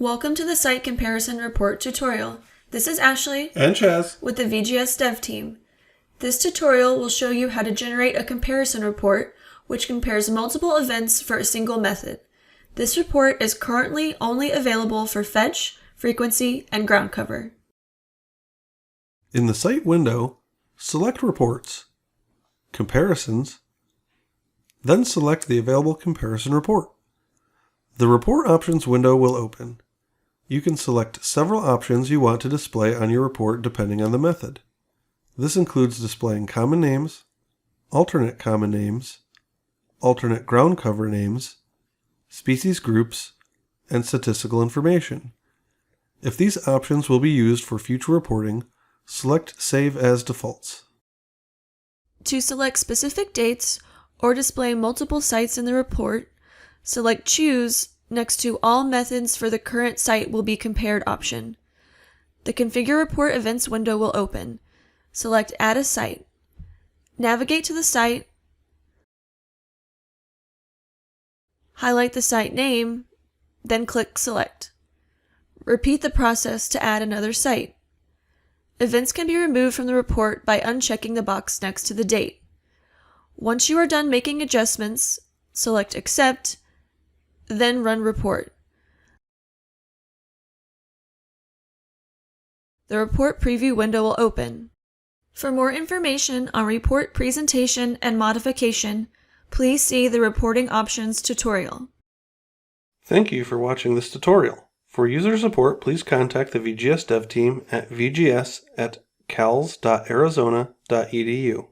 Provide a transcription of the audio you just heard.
Welcome to the Site Comparison Report tutorial. This is Ashley and Chaz with the VGS Dev team. This tutorial will show you how to generate a comparison report which compares multiple events for a single method. This report is currently only available for fetch, frequency, and ground cover. In the Site window, select Reports, Comparisons, then select the available comparison report. The Report Options window will open. You can select several options you want to display on your report depending on the method. This includes displaying common names, alternate common names, alternate ground cover names, species groups, and statistical information. If these options will be used for future reporting, select Save as Defaults. To select specific dates or display multiple sites in the report, select Choose next to All Methods for the Current Site Will Be Compared option. The Configure Report Events window will open. Select Add a Site. Navigate to the site, highlight the site name, then click Select. Repeat the process to add another site. Events can be removed from the report by unchecking the box next to the date. Once you are done making adjustments, select Accept, then Run Report. The report preview window will open. For more information on report presentation and modification, please see the Reporting Options tutorial. Thank you for watching this tutorial. For user support, please contact the VGS Dev team at vgs.arizona.edu.